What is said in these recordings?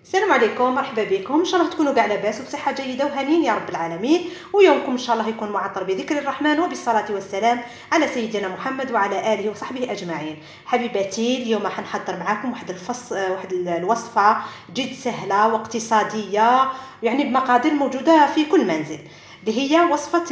السلام عليكم، مرحبا بكم. ان شاء الله تكونوا كاع لاباس وبصحه جيده وهانيين يا رب العالمين. ويومكم ان شاء الله يكون معطر بذكر الرحمن وبالصلاه والسلام على سيدنا محمد وعلى اله وصحبه اجمعين. حبيباتي، اليوم حنحضر معكم واحد الوصفه جد سهله واقتصاديه، يعني بمقادير موجوده في كل منزل، اللي هي وصفه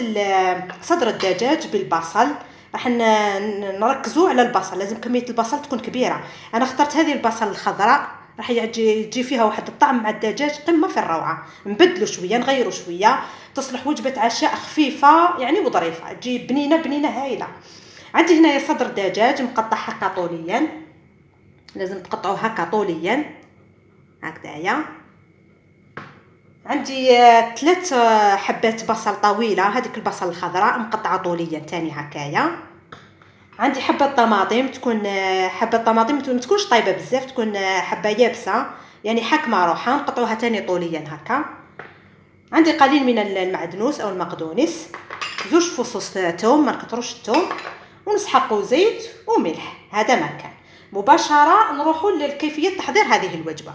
صدر الدجاج بالبصل. راح نركزوا على البصل، لازم كميه البصل تكون كبيره. انا اخترت هذه البصل الخضراء، راح يجي فيها واحد الطعم مع الدجاج قمه في الروعه. نبدلوا شويه، نغيروا شويه، تصلح وجبه عشاء خفيفه يعني وظريفه، تجي بنينه هايله. عندي هنايا صدر دجاج مقطع هكا طوليا، لازم تقطعوه هكا طوليا هكذايا. عندي 3 حبات بصل طويله، هذيك البصل الخضراء مقطعه طوليا تاني هكايا. عندي حبه طماطم، تكون حبه طماطم ما تكونش طايبه بزاف، تكون حبه يابسه يعني حاكمه روحها، نقطعوها تاني طوليا هكا. عندي قليل من المعدنوس او المقدونس، 2 فصوص ثوم، ما نكثروش الثوم، ونسحقوا زيت وملح. هذا ما كان. مباشره نروحوا لكيفيه تحضير هذه الوجبه.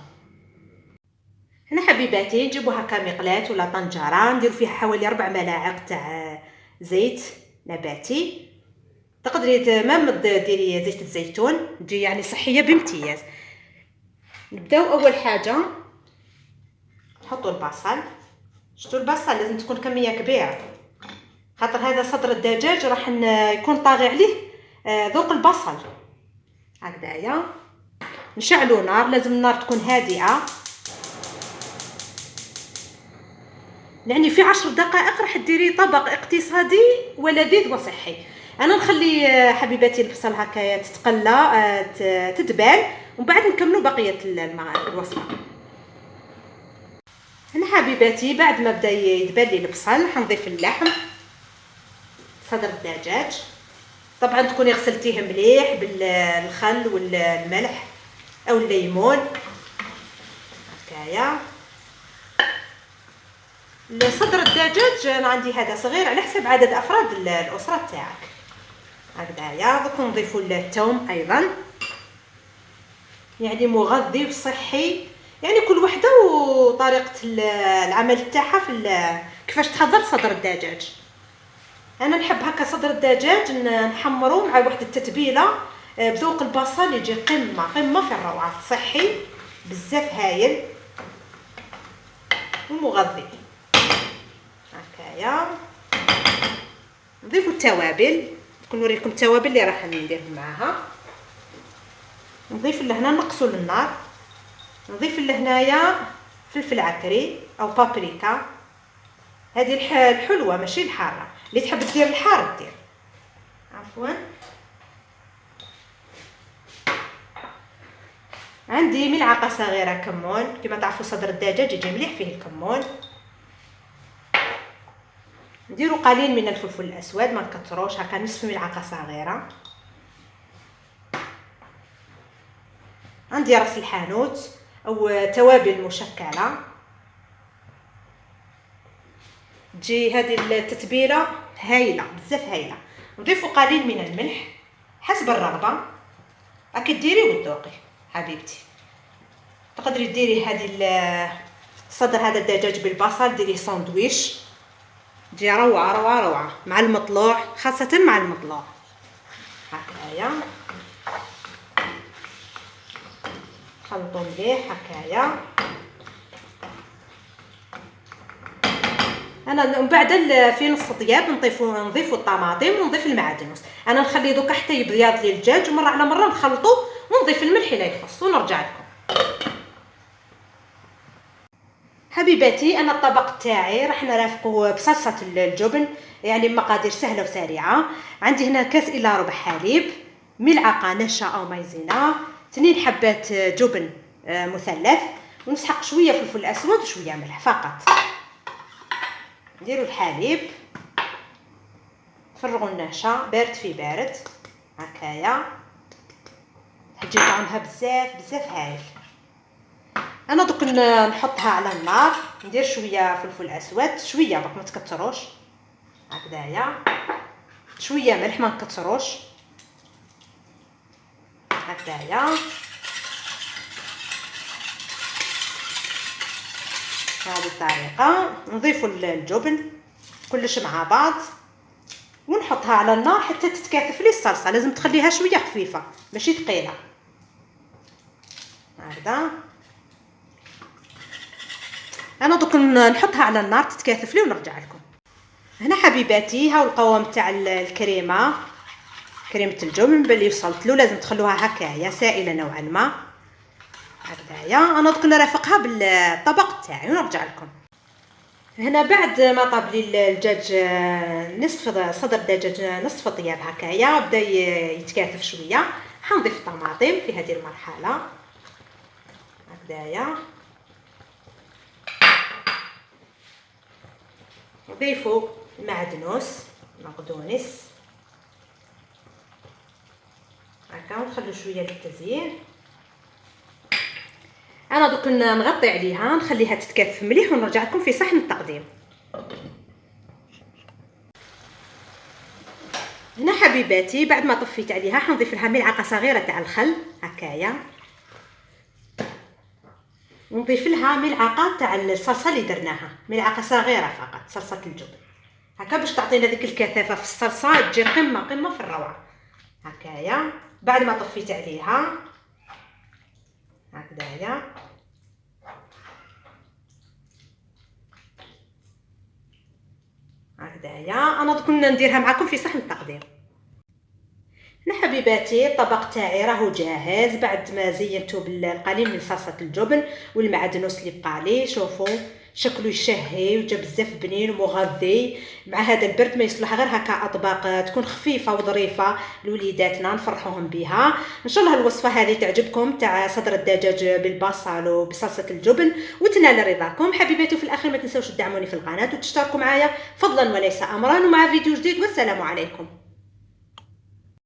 هنا حبيباتي نجيبوا هكا مقلاة ولا طنجره، نديروا فيها حوالي 4 ملاعق تاع زيت نباتي. تقدري ما ديري زيت الزيتون، تجي يعني صحيه بامتياز. نبداو اول حاجه نحطوا البصل. شفتوا البصل لازم تكون كميه كبيره، خاطر هذا صدر الدجاج راح يكون طاغي عليه ذوق البصل هكذايا. نشعلوا نار، لازم النار تكون هادئه، يعني في 10 دقائق راح ديري طبق اقتصادي ولذيذ وصحي. انا نخلي حبيباتي البصل هكايا تتقلى تدبال، ومن بعد نكملوا بقيه الوصفه. هنا حبيباتي بعد ما بدا يدبل لي البصل حنضيف اللحم، صدر الدجاج. طبعا تكوني غسلتيه مليح بالخل والملح او الليمون هكايا. صدر الدجاج انا عندي هذا صغير على حسب عدد افراد الاسره تاعك هكذايا. دوك نضيفوا الثوم ايضا، يعني مغذي وصحي، يعني كل وحده وطريقه العمل تاعها في كيفاش تحضر صدر الدجاج. انا نحب هكا صدر الدجاج نحمره مع واحد التتبيله بذوق البصل، يجي قمه في الروعه، صحي بزاف هايل ومغذي هكايا. نضيفوا التوابل، نوريكم التوابل اللي راح نديرهم معاها. نضيف لهنا، نقصوا النار، نضيف لهنايا فلفل عكري او بابريكا، هذه الحلوه ماشي الحاره، اللي تحب دير الحار دير عفوا. عندي ملعقه صغيره كمون، كما تعرفوا صدر الدجاج يجي مليح فيه الكمون. نديروا قليل من الفلفل الاسود، ما نكثروش، هكا نصف ملعقه صغيره. عندي راس الحانوت او توابل مشكله، تجي هذه التتبيله هايله بزاف هايله. نضيفوا قليل من الملح حسب الرغبه، راكي ديري وتذوقي حبيبتي. تقدري ديري هذه صدر هذا الدجاج بالبصل، ديريه ساندويش، تجي روعه روعه روعه مع المطلوع، خاصه مع المطلوع هكايا. خلطوا مليح هكايا. انا من بعد في نص طياب نضيفوا الطماطم ونضيف المعدنوس. انا نخلي دوكا حتى يبيض لي الدجاج، ومره على مره نخلطوا ونضيف الملح الا يخص ونرجع لكم. حبيباتي انا الطبق تاعي راح نرافقه بصلصه الجبن، يعني مقادير سهله وسريعه. عندي هنا كاس الا ربع حليب، ملعقه نشا او مايزينا، 2 حبات جبن مثلث، ونسحق شويه فلفل اسود وشويه ملح فقط. نديروا الحليب، فرغوا النشا بارد في بارد هكايا، تجي طعمها بزاف بزاف هايل. انا دوك نحطها على النار، ندير شويه فلفل اسود، شويه باك ما تكثروش هكذايا، شويه ملح ما نكثروش هكذايا. هذه الطريقه. نضيفوا الجبن كلش مع بعض ونحطها على النار حتى تتكاثف لي الصلصه. لازم تخليها شويه خفيفه ماشي ثقيله. هكذا انا دوك نحطها على النار تتكاثف لي ونرجع لكم. هنا حبيباتي هاو القوام تاع الكريمه، كريمه الجبن باللي وصلت له. لازم تخلوها هكايا سائله نوعا ما هكذايا. انا دوك نرافقها بالطبق تاعي ونرجع لكم. هنا بعد ما طاب لي الدجاج نصف صدر الدجاج نصف طياب هكايا بدا يتكاثف شويه، حنضيف الطماطم في هذه المرحله هكذايا. نضيفوا معدنوس مقدونس هكا ونخلو شويه للتزيين. انا دوك نغطي عليها نخليها تتكاثف مليح ونرجع لكم في صحن التقديم. هنا حبيباتي بعد ما طفيت عليها حنضيف لها ملعقه صغيره تاع الخل هكايا، ونضيف لها ملعقه تاع الصلصه اللي درناها، ملعقه صغيره فقط صلصه الجبن هكا باش تعطينا ديك الكثافه في الصلصه تجي قمه في الروعه هكايا. بعد ما طفيت عليها هكذايا هكذايا. انا دوك نديرها معكم في صحن التقديم. هنا حبيباتي الطبق تاعي راهو جاهز بعد ما زينته بالقليل من صلصه الجبن والمعدنوس اللي بقى لي. شوفوا شكله يشهي وجا بزاف بنين ومغذي. مع هذا البرد ما يصلح غير هكا اطباق تكون خفيفه وظريفه لوليداتنا نفرحوهم بها. ان شاء الله الوصفه هذه تعجبكم تاع صدر الدجاج بالبصل وبصلصه الجبن وتنال رضاكم. حبيباتي في الاخير ما تنسوش تدعموني في القناه وتشتركوا معايا فضلا وليس امرا، ومع فيديو جديد والسلام عليكم.